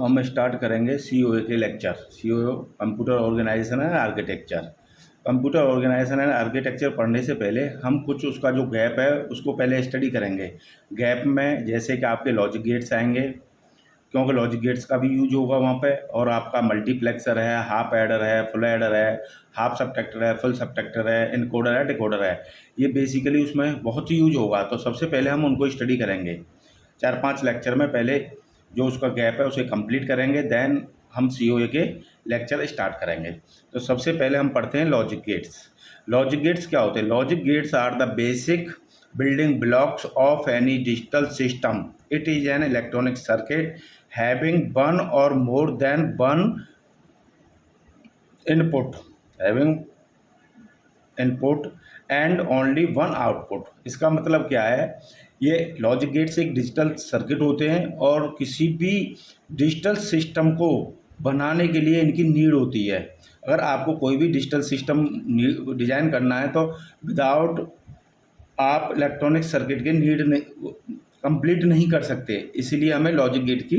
हम स्टार्ट करेंगे सीओए के लेक्चर। COA computer organization and architecture. Computer organization and architecture पढ़ने से पहले हम कुछ उसका जो गैप है उसको पहले स्टडी करेंगे। गैप में जैसे कि आपके लॉजिक गेट्स आएंगे, क्योंकि लॉजिक गेट्स का भी यूज होगा वहाँ पे, और आपका मल्टीप्लेक्सर है, हाफ एडर है, फुल एडर है, हाफ सबट्रैक्टर है, फुल सबट्रैक्टर है, इनकोडर है, डिकोडर है। ये बेसिकली उसमें बहुत ही यूज होगा। तो सबसे पहले हम उनको स्टडी करेंगे 4-5 लेक्चर में। पहले जो उसका गैप है उसे कंप्लीट करेंगे, देन हम सीओए के लेक्चर स्टार्ट करेंगे। तो सबसे पहले हम पढ़ते हैं लॉजिक गेट्स। लॉजिक गेट्स क्या होते हैं? Logic gates are the basic building blocks of any digital system. It is an electronic circuit having one or more than one input, having input and only one output. इसका मतलब क्या है? ये logic gates एक digital circuit होते हैं और किसी भी डिजिटल सिस्टम को बनाने के लिए इनकी नीड होती है। अगर आपको कोई भी डिजिटल सिस्टम डिज़ाइन करना है तो विदाउट आप इलेक्ट्रॉनिक सर्किट के नीड कंप्लीट नहीं कर सकते, इसीलिए हमें लॉजिक गेट की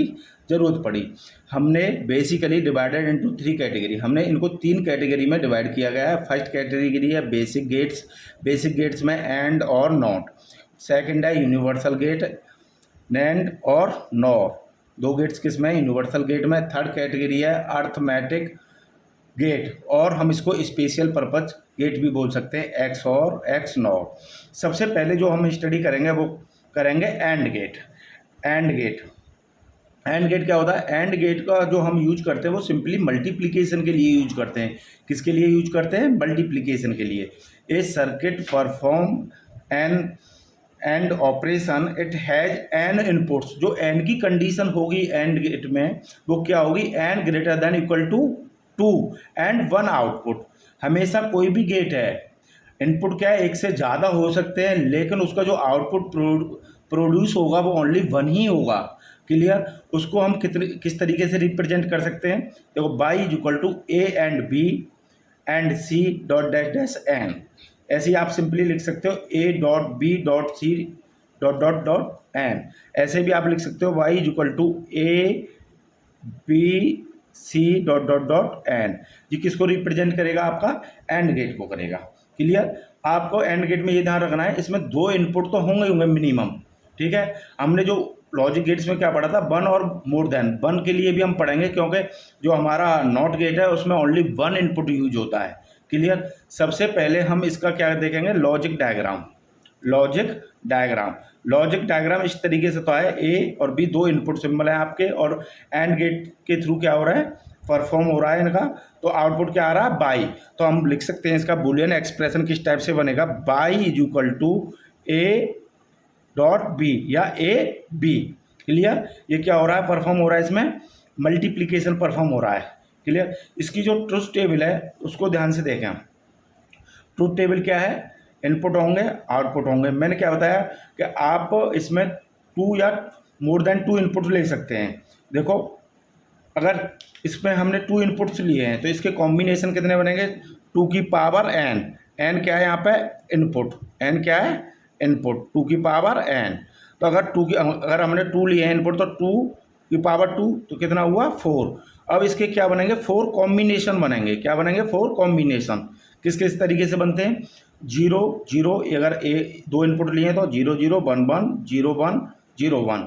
ज़रूरत पड़ी। हमने बेसिकली डिवाइडेड इनटू 3 कैटेगरी। हमने इनको 3 कैटेगरी में डिवाइड किया गया है। फर्स्ट कैटेगरी है बेसिक गेट्स। बेसिक गेट्स में एंड और नॉट। सेकंड है यूनिवर्सल गेट, नैंड और नॉर। 2 गेट्स किस में? यूनिवर्सल गेट में। थर्ड कैटेगरी है अर्थमेटिक गेट, और हम इसको स्पेशल पर्पज गेट भी बोल सकते हैं, एक्स और एक्स नॉर। सबसे पहले जो हम स्टडी करेंगे वो करेंगे and gate. And gate and gate क्या होता है? एंड गेट का जो हम यूज करते हैं वो सिंपली मल्टीप्लिकेशन के लिए यूज करते हैं। किसके लिए यूज करते हैं? मल्टीप्लिकेशन के लिए। A circuit perform an and operation it has n inputs. जो एन की कंडीशन होगी एंड गेट में वो क्या होगी? N greater than equal to 2 and 1 output. हमेशा कोई भी गेट है, इनपुट क्या है, एक से ज़्यादा हो सकते हैं, लेकिन उसका जो आउटपुट प्रोड्यूस होगा वो ओनली 1 ही होगा। क्लियर? उसको हम किस तरीके से रिप्रेजेंट कर सकते हैं? देखो, Y is equal to A and B and C dot dash dash N. ऐसे ही आप सिंपली लिख सकते हो A dot B dot C dot dot dot N. ऐसे भी आप लिख सकते हो Y is equal to A B C dot dot dot N. ये किसको रिप्रेजेंट करेगा? आपका एंड गेट को करेगा। क्लियर? आपको एंड गेट में ये ध्यान रखना है, इसमें 2 इनपुट तो होंगे मिनिमम। ठीक है? हमने जो लॉजिक गेट्स में क्या पढ़ा था? 1 और मोर देन। 1 के लिए भी हम पढ़ेंगे, क्योंकि जो हमारा नॉट गेट है उसमें ओनली 1 इनपुट यूज होता है। क्लियर? सबसे पहले हम इसका क्या देखेंगे? Logic diagram. Logic diagram logic diagram इस तरीके से तो है, ए और बी 2 इनपुट सिंबल है आपके, और एंड गेट के थ्रू क्या हो रहा है? परफॉर्म हो रहा है इनका। तो आउटपुट क्या आ रहा है? बाई। तो हम लिख सकते हैं इसका बुलियन एक्सप्रेशन किस टाइप से बनेगा? Y is equal to A dot B या ए बी। क्लियर? ये क्या हो रहा है? परफॉर्म हो रहा है, इसमें मल्टीप्लिकेशन परफॉर्म हो रहा है। क्लियर? इसकी जो ट्रुथ टेबल है उसको ध्यान से देखें। ट्रुथ टेबल क्या है? इनपुट होंगे, आउटपुट होंगे। मैंने क्या बताया कि आप इसमें 2 या मोर देन 2 इनपुट ले सकते हैं। देखो, अगर इसमें हमने 2 इनपुट्स लिए हैं तो इसके कॉम्बिनेशन कितने बनेंगे? 2 की पावर एन। एन क्या है यहाँ पे? इनपुट। एन क्या है? इनपुट। 2 की पावर एन। तो अगर हमने 2 लिए हैं इनपुट तो 2 की पावर 2, तो कितना हुआ? 4। अब इसके क्या बनेंगे? 4 कॉम्बिनेशन बनेंगे। क्या बनेंगे? 4 कॉम्बिनेशन। किस तरीके से बनते हैं? 0 0, अगर 2 इनपुट लिए हैं तो 0 0 1 1 0 1 0 1।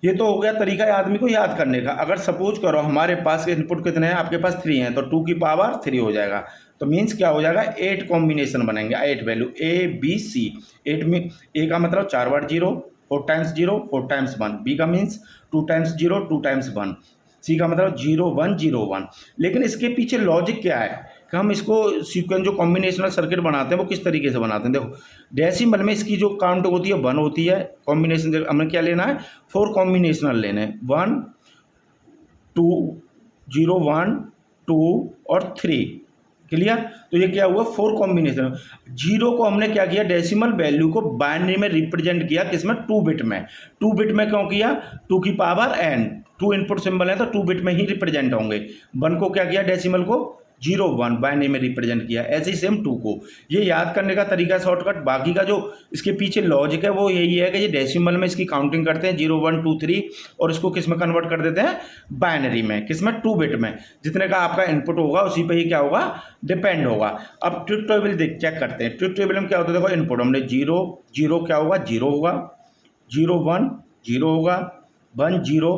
ये तो हो गया तरीका है आदमी को याद करने का। अगर सपोज करो हमारे पास इनपुट कितने हैं? आपके पास 3 हैं, तो 2 की पावर 3 हो जाएगा। तो मीन्स क्या हो जाएगा? 8 कॉम्बिनेशन बनेंगे, 8 वैल्यू ए बी सी। 8 में ए का मतलब 4 बार 0, 4 टाइम्स 0 4 टाइम्स 1। बी का मीन्स 2 टाइम्स 0 2 टाइम्स 1। सी का मतलब 0 1 0 1। लेकिन इसके पीछे लॉजिक क्या है कि हम इसको सीक्वेंस जो कॉम्बिनेशनल सर्किट बनाते हैं वो किस तरीके से बनाते हैं? देखो, डेसिमल में इसकी जो काउंट होती है 1 होती है। कॉम्बिनेशन हमें क्या लेना है? 4 कॉम्बिनेशनल लेने हैं, 1 2 0 1 2 और 3। क्लियर? तो ये क्या हुआ? 4 कॉम्बिनेशन। 0 को हमने क्या किया? डेसिमल वैल्यू को बाइनरी में रिप्रेजेंट किया, किसमें? 2 बिट में। 2 बिट में क्यों किया? 2 की पावर एन। 2 इनपुट सिंबल है तो 2 बिट में ही रिप्रेजेंट होंगे। 1 को क्या किया? डेसिमल को 0 1 बाइनरी में रिप्रेजेंट किया। ऐसे ही सेम 2 को, ये याद करने का तरीका शॉर्टकट, बाकी का जो इसके पीछे लॉजिक है वो यही है कि ये डेसिमल में इसकी काउंटिंग करते हैं 0 1 2 3 और इसको किस में कन्वर्ट कर देते हैं, बाइनरी में, किस में, 2 बिट में। जितने का आपका इनपुट होगा उसी पे ही क्या होगा, डिपेंड होगा। अब ट्रुथ टेबल चेक करते हैं। ट्रुथ टेबल में क्या होता है, देखो इनपुट हमने 0 0 क्या होगा, 0 होगा, 0 1 0 होगा, 1 0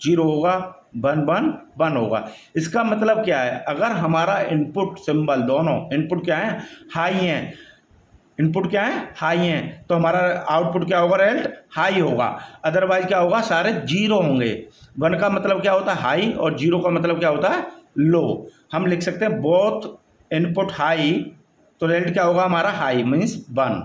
0 होगा, 1 1 1 होगा। इसका मतलब क्या है, अगर हमारा इनपुट सिंबल दोनों इनपुट क्या है, हाई हैं, इनपुट क्या है, हाई हैं, तो हमारा आउटपुट क्या होगा, रिजल्ट हाई होगा। अदरवाइज क्या होगा, सारे जीरो होंगे। 1 का मतलब क्या होता है, हाई, और 0 का मतलब क्या होता है, लो। हम लिख सकते हैं बोथ इनपुट हाई, तो रिजल्ट क्या होगा हमारा, हाई मीन्स 1।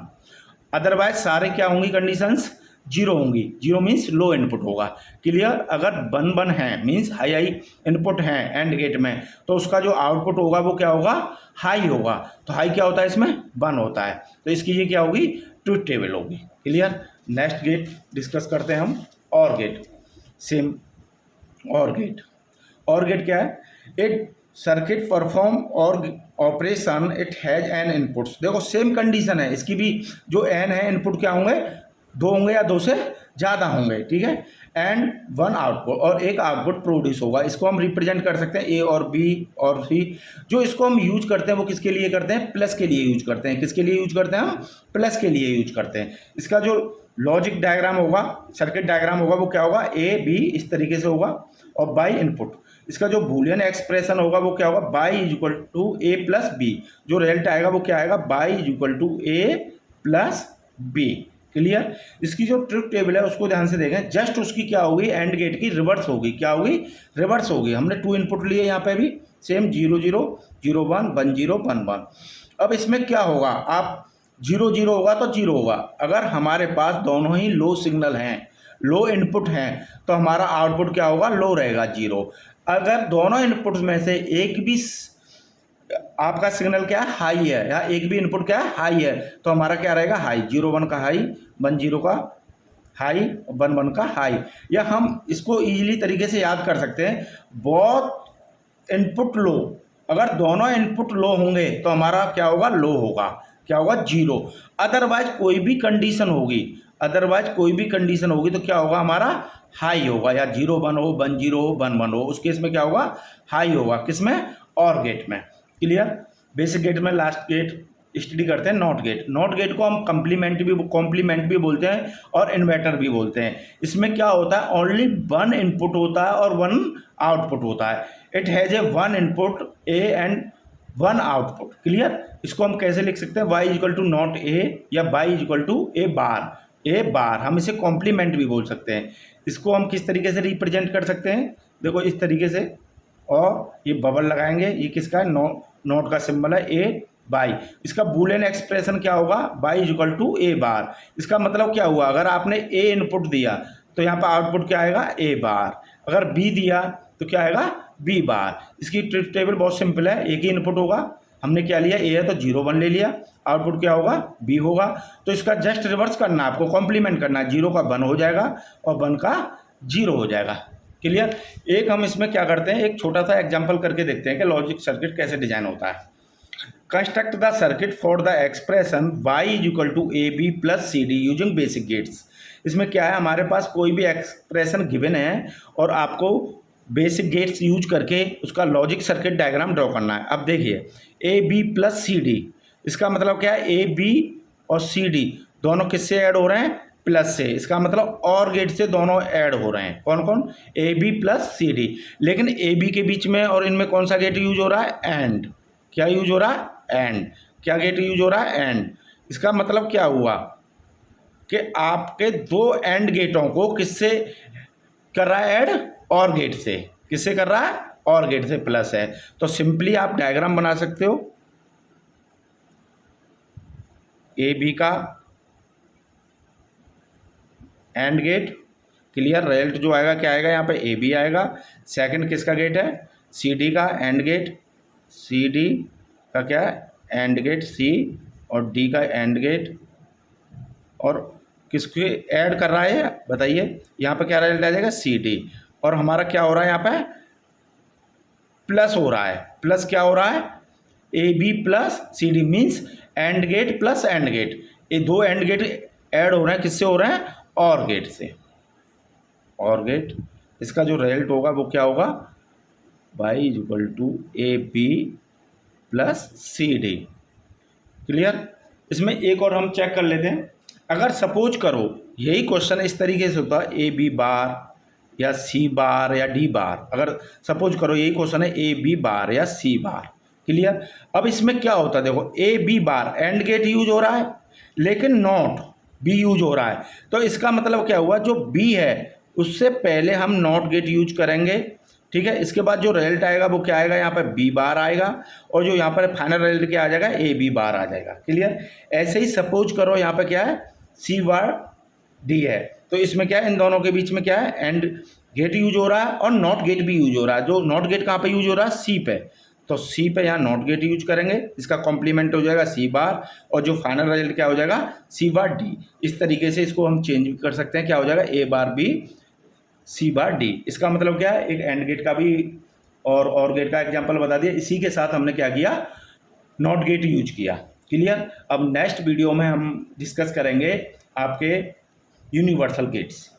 अदरवाइज सारे क्या होंगी कंडीशंस, जीरो होंगी। जीरो मीन्स लो इनपुट होगा। क्लियर। अगर 1 1 है मीन्स हाई हाई इनपुट है एंड गेट में, तो उसका जो आउटपुट होगा वो क्या होगा, हाई होगा। तो हाई क्या होता है इसमें, 1 होता है। तो इसकी ये क्या होगी, ट्रुथ टेबल होगी। क्लियर। नेक्स्ट गेट डिस्कस करते हैं हम, और गेट। सेम और गेट, और गेट क्या है, इट सर्किट परफॉर्म और operation it has n inputs. देखो सेम कंडीशन है इसकी भी, जो एन है इनपुट क्या होंगे, 2 होंगे या 2 से ज़्यादा होंगे, ठीक है। एंड 1 आउटपुट, और एक आउटपुट प्रोड्यूस होगा। इसको हम रिप्रेजेंट कर सकते हैं ए और बी और सी। जो इसको हम यूज करते हैं वो किसके लिए करते हैं, प्लस के लिए यूज करते हैं। किसके लिए यूज करते हैं हम, प्लस के लिए यूज करते हैं। इसका जो लॉजिक डायग्राम होगा, सर्किट डायग्राम होगा, वो क्या होगा, ए बी इस तरीके से होगा, और बाई इनपुट। इसका जो बूलियन एक्सप्रेशन होगा वो क्या होगा, Y is equal to A plus B. जो रिजल्ट आएगा वो क्या आएगा, Y is equal to A plus B. Clear. इसकी जो ट्रुथ टेबल है उसको ध्यान से देखें, जस्ट उसकी क्या होगी, एंड गेट की रिवर्स होगी। क्या होगी, रिवर्स होगी। हमने 2 इनपुट लिए यहाँ पे भी, सेम 0 0 0 1 1 0 1 1। अब इसमें क्या होगा, आप 0 0 होगा तो 0 होगा। अगर हमारे पास दोनों ही लो सिग्नल हैं, लो इनपुट हैं, तो हमारा आउटपुट क्या होगा, लो रहेगा, 0। अगर दोनों इनपुट्स में से एक भी आपका सिग्नल क्या है, हाई है, या एक भी इनपुट क्या है, हाई है, तो हमारा क्या रहेगा, हाई। 0 1 का हाई, 1 0 का हाई, 1 1 का हाई। या हम इसको इजीली तरीके से याद कर सकते हैं, बोथ इनपुट लो, अगर दोनों इनपुट लो होंगे तो हमारा क्या होगा, लो होगा, क्या होगा, 0। अदरवाइज कोई भी कंडीशन होगी, अदरवाइज कोई भी कंडीशन होगी तो क्या होगा, हमारा हाई होगा। या 0 1 हो, 1 0 हो, 1 1 हो, उस केस में क्या होगा, हाई होगा। किसमें, और गेट में। क्लियर। बेसिक गेट में लास्ट गेट स्टडी करते हैं, नॉट गेट। नॉट गेट को हम कॉम्प्लीमेंट भी बोलते हैं और इन्वर्टर भी बोलते हैं। इसमें क्या होता है, ओनली 1 इनपुट होता है और 1 आउटपुट होता है। It has a 1 input A and 1 output. Clear. इसको हम कैसे लिख सकते हैं, Y equal to not A, या Y equal to A bar. A bar हम इसे कॉम्प्लीमेंट भी बोल सकते हैं। इसको हम किस तरीके से रिप्रेजेंट कर सकते हैं, देखो इस तरीके से, और ये बबल लगाएंगे, ये किसका है, नोट का सिंबल है, ए बाई। इसका बूलियन एक्सप्रेशन क्या होगा, Y is equal to A बार। इसका मतलब क्या हुआ, अगर आपने ए इनपुट दिया तो यहाँ पर आउटपुट क्या आएगा, ए बार। अगर बी दिया तो क्या आएगा, बी बार। इसकी ट्रुथ टेबल बहुत सिंपल है, एक ही इनपुट होगा। हमने क्या लिया, ए है तो 0 1 ले लिया, आउटपुट क्या होगा, बी होगा। तो इसका जस्ट रिवर्स करना है आपको, कॉम्प्लीमेंट करना है। 0 का 1 हो जाएगा और 1 का 0 हो जाएगा। क्लियर। एक हम इसमें क्या करते हैं, एक छोटा सा एग्जांपल करके देखते हैं कि लॉजिक सर्किट कैसे डिजाइन होता है। Construct the circuit for the expression y is equal to A B plus C D using basic gates. इसमें क्या है, हमारे पास कोई भी एक्सप्रेशन गिवन है और आपको बेसिक गेट्स यूज करके उसका लॉजिक सर्किट डायग्राम ड्रॉ करना है। अब देखिए, A B plus C D, इसका मतलब क्या है, ए बी और सी डी दोनों किससे ऐड हो रहे हैं, प्लस से। इसका मतलब और गेट से दोनों ऐड हो रहे हैं। कौन कौन, A B plus C D. लेकिन ए बी के बीच में और इनमें कौन सा गेट यूज हो रहा है, एंड। क्या यूज हो रहा है, एंड। क्या गेट यूज हो रहा है, एंड। इसका मतलब क्या हुआ कि आपके 2 एंड गेटों को किससे कर रहा है, ऐड, और गेट से। किससे कर रहा है, और गेट से, प्लस है। तो सिंपली आप डायग्राम बना सकते हो, ए बी का एंड गेट। क्लियर। रिजल्ट जो आएगा क्या आएगा, यहाँ पे ए बी आएगा। सेकंड किसका गेट है, सी डी का एंड गेट। सी डी का क्या है, एंड गेट, सी, और डी का एंड गेट। और किसके ऐड कर रहा है बताइए, यहाँ पे क्या रिजल्ट आ जाएगा, सी डी। और हमारा क्या हो रहा है यहाँ पे, प्लस हो रहा है, प्लस क्या हो रहा है, A B plus C D means and gate plus and gate, ये दो एंड गेट ऐड हो रहे हैं, किससे हो रहे हैं, और गेट से, और गेट। इसका जो रिजल्ट होगा वो क्या होगा, y is equal to A B plus C D. Clear. इसमें एक और हम चेक कर लेते हैं, अगर सपोज करो यही क्वेश्चन इस तरीके से होता, ए बी बार या सी बार या डी बार, अगर सपोज करो यही क्वेश्चन है ए बी बार या सी बार। क्लियर। अब इसमें क्या होता है, देखो A B bar and gate use हो रहा है लेकिन नॉट बी यूज हो रहा है, तो इसका मतलब क्या हुआ, जो बी है उससे पहले हम नॉट गेट यूज करेंगे। ठीक है, इसके बाद जो रिजल्ट आएगा वो क्या आएगा, यहाँ पर बी बार आएगा, और जो यहाँ पर फाइनल रिजल्ट क्या आ जाएगा, ए बी बार आ जाएगा। क्लियर। ऐसे ही सपोज करो यहाँ पर क्या है, सी बार डी है, तो इसमें क्या है, इन दोनों के बीच में क्या है, एंड गेट यूज हो रहा है और नॉट गेट भी यूज हो रहा है। जो नॉट गेट कहाँ पे यूज हो रहा है, सी पे, तो सी पे यहाँ नॉट गेट यूज करेंगे, इसका कॉम्प्लीमेंट हो जाएगा सी बार, और जो फाइनल रिजल्ट क्या हो जाएगा, सी बार डी। इस तरीके से इसको हम चेंज कर सकते हैं, क्या हो जाएगा, ए बार बी सी बार डी। इसका मतलब क्या है, एक एंड गेट का भी और गेट का एग्जांपल बता दिया, इसी के साथ हमने क्या किया, नॉट गेट यूज किया। क्लियर। अब नेक्स्ट वीडियो में हम डिस्कस करेंगे आपके यूनिवर्सल गेट्स।